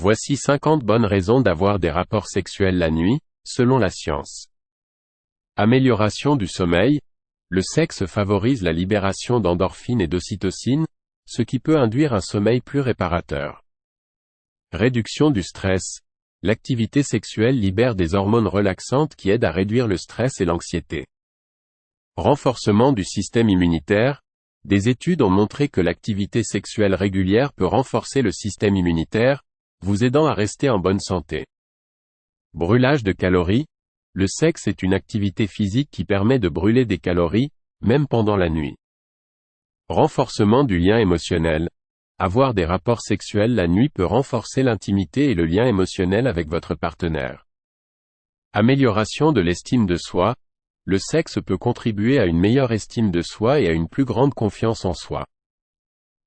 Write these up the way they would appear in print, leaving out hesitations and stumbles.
Voici 50 bonnes raisons d'avoir des rapports sexuels la nuit, selon la science. Amélioration du sommeil. Le sexe favorise la libération d'endorphines et d'ocytocine, ce qui peut induire un sommeil plus réparateur. Réduction du stress. L'activité sexuelle libère des hormones relaxantes qui aident à réduire le stress et l'anxiété. Renforcement du système immunitaire. Des études ont montré que l'activité sexuelle régulière peut renforcer le système immunitaire, vous aidant à rester en bonne santé. Brûlage de calories. Le sexe est une activité physique qui permet de brûler des calories, même pendant la nuit. Renforcement du lien émotionnel. Avoir des rapports sexuels la nuit peut renforcer l'intimité et le lien émotionnel avec votre partenaire. Amélioration de l'estime de soi. Le sexe peut contribuer à une meilleure estime de soi et à une plus grande confiance en soi.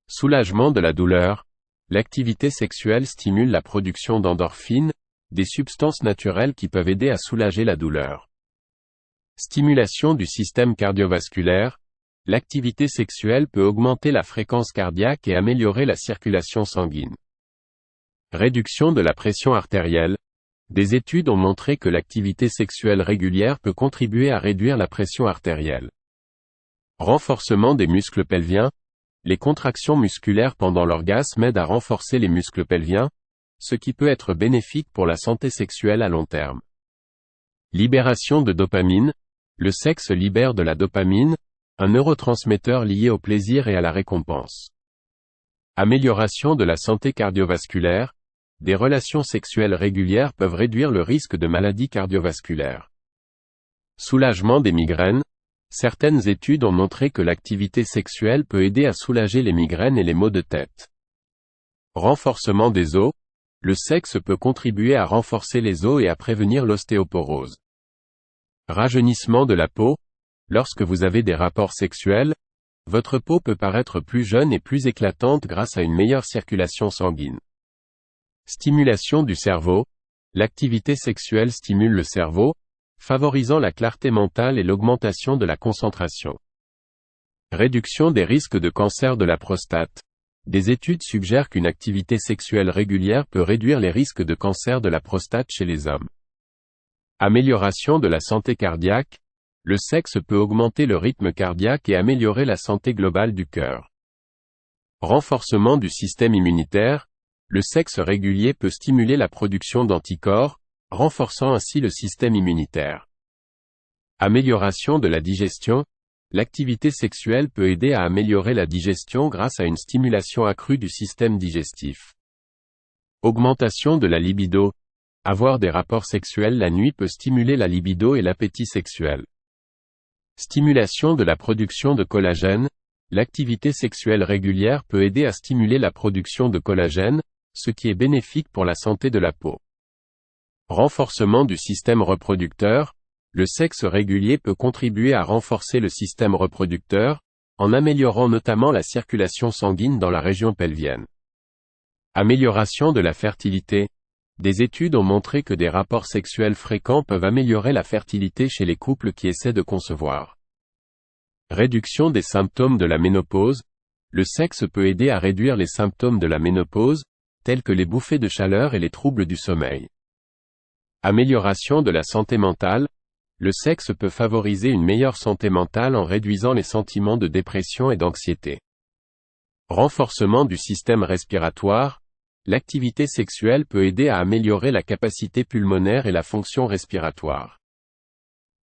Soulagement de la douleur. L'activité sexuelle stimule la production d'endorphines, des substances naturelles qui peuvent aider à soulager la douleur. Stimulation du système cardiovasculaire. L'activité sexuelle peut augmenter la fréquence cardiaque et améliorer la circulation sanguine. Réduction de la pression artérielle. Des études ont montré que l'activité sexuelle régulière peut contribuer à réduire la pression artérielle. Renforcement des muscles pelviens. Les contractions musculaires pendant l'orgasme aident à renforcer les muscles pelviens, ce qui peut être bénéfique pour la santé sexuelle à long terme. Libération de dopamine. Le sexe libère de la dopamine, un neurotransmetteur lié au plaisir et à la récompense. Amélioration de la santé cardiovasculaire. Des relations sexuelles régulières peuvent réduire le risque de maladies cardiovasculaires. Soulagement des migraines. Certaines études ont montré que l'activité sexuelle peut aider à soulager les migraines et les maux de tête. Renforcement des os. Le sexe peut contribuer à renforcer les os et à prévenir l'ostéoporose. Rajeunissement de la peau. Lorsque vous avez des rapports sexuels, votre peau peut paraître plus jeune et plus éclatante grâce à une meilleure circulation sanguine. Stimulation du cerveau. L'activité sexuelle stimule le cerveau, favorisant la clarté mentale et l'augmentation de la concentration. Réduction des risques de cancer de la prostate. Des études suggèrent qu'une activité sexuelle régulière peut réduire les risques de cancer de la prostate chez les hommes. Amélioration de la santé cardiaque. Le sexe peut augmenter le rythme cardiaque et améliorer la santé globale du cœur. Renforcement du système immunitaire. Le sexe régulier peut stimuler la production d'anticorps, renforçant ainsi le système immunitaire. Amélioration de la digestion. L'activité sexuelle peut aider à améliorer la digestion grâce à une stimulation accrue du système digestif. Augmentation de la libido. Avoir des rapports sexuels la nuit peut stimuler la libido et l'appétit sexuel. Stimulation de la production de collagène. L'activité sexuelle régulière peut aider à stimuler la production de collagène, ce qui est bénéfique pour la santé de la peau. Renforcement du système reproducteur. Le sexe régulier peut contribuer à renforcer le système reproducteur, en améliorant notamment la circulation sanguine dans la région pelvienne. Amélioration de la fertilité. Des études ont montré que des rapports sexuels fréquents peuvent améliorer la fertilité chez les couples qui essaient de concevoir. Réduction des symptômes de la ménopause. Le sexe peut aider à réduire les symptômes de la ménopause, tels que les bouffées de chaleur et les troubles du sommeil. Amélioration de la santé mentale. Le sexe peut favoriser une meilleure santé mentale en réduisant les sentiments de dépression et d'anxiété. Renforcement du système respiratoire. L'activité sexuelle peut aider à améliorer la capacité pulmonaire et la fonction respiratoire.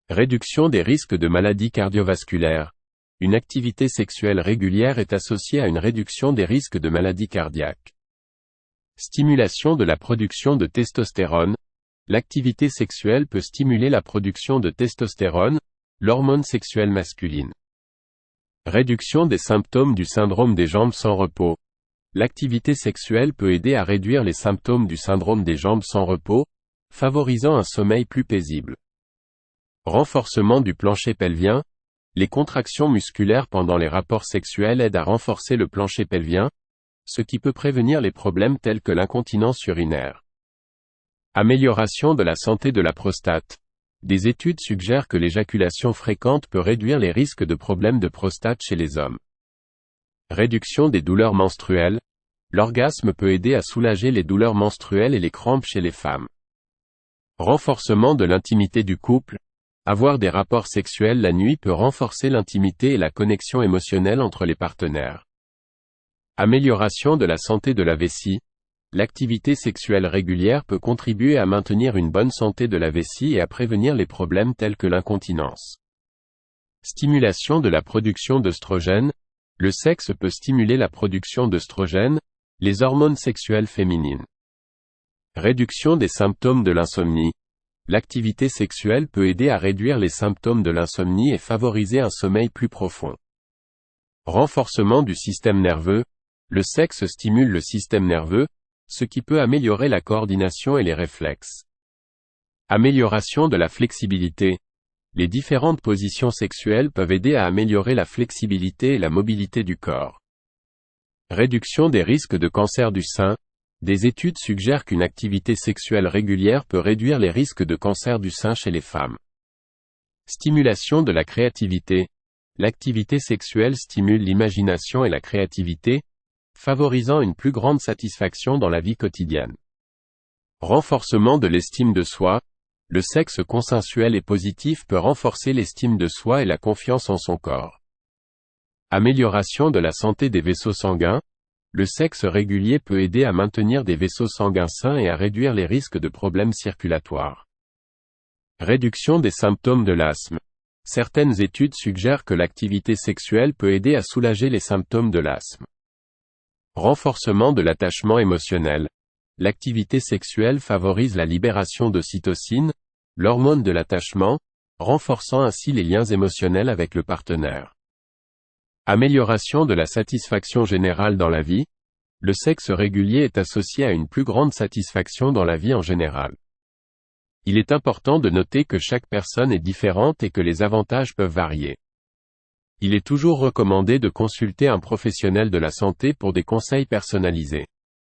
Réduction des risques de maladies cardiovasculaires. Une activité sexuelle régulière est associée à une réduction des risques de maladies cardiaques. Stimulation de la production de testostérone. L'activité sexuelle peut stimuler la production de testostérone, l'hormone sexuelle masculine. Réduction des symptômes du syndrome des jambes sans repos. L'activité sexuelle peut aider à réduire les symptômes du syndrome des jambes sans repos, favorisant un sommeil plus paisible. Renforcement du plancher pelvien. Les contractions musculaires pendant les rapports sexuels aident à renforcer le plancher pelvien, ce qui peut prévenir les problèmes tels que l'incontinence urinaire. Amélioration de la santé de la prostate. Des études suggèrent que l'éjaculation fréquente peut réduire les risques de problèmes de prostate chez les hommes. Réduction des douleurs menstruelles. l'orgasme peut aider à soulager les douleurs menstruelles et les crampes chez les femmes. Renforcement de l'intimité du couple. Avoir des rapports sexuels la nuit peut renforcer l'intimité et la connexion émotionnelle entre les partenaires. Amélioration de la santé de la vessie. L'activité sexuelle régulière peut contribuer à maintenir une bonne santé de la vessie et à prévenir les problèmes tels que l'incontinence. Stimulation de la production d'œstrogènes. Le sexe peut stimuler la production d'œstrogènes, les hormones sexuelles féminines. Réduction des symptômes de l'insomnie. L'activité sexuelle peut aider à réduire les symptômes de l'insomnie et favoriser un sommeil plus profond. Renforcement du système nerveux. Le sexe stimule le système nerveux, ce qui peut améliorer la coordination et les réflexes. Amélioration de la flexibilité. Les différentes positions sexuelles peuvent aider à améliorer la flexibilité et la mobilité du corps. Réduction des risques de cancer du sein. Des études suggèrent qu'une activité sexuelle régulière peut réduire les risques de cancer du sein chez les femmes. Stimulation de la créativité. L'activité sexuelle stimule l'imagination et la créativité, favorisant une plus grande satisfaction dans la vie quotidienne. Renforcement de l'estime de soi. Le sexe consensuel et positif peut renforcer l'estime de soi et la confiance en son corps. Amélioration de la santé des vaisseaux sanguins. Le sexe régulier peut aider à maintenir des vaisseaux sanguins sains et à réduire les risques de problèmes circulatoires. Réduction des symptômes de l'asthme. Certaines études suggèrent que l'activité sexuelle peut aider à soulager les symptômes de l'asthme. Renforcement de l'attachement émotionnel. L'activité sexuelle favorise la libération d'ocytocine, l'hormone de l'attachement, renforçant ainsi les liens émotionnels avec le partenaire. Amélioration de la satisfaction générale dans la vie. Le sexe régulier est associé à une plus grande satisfaction dans la vie en général. Il est important de noter que chaque personne est différente et que les avantages peuvent varier. Il est toujours recommandé de consulter un professionnel de la santé pour des conseils personnalisés.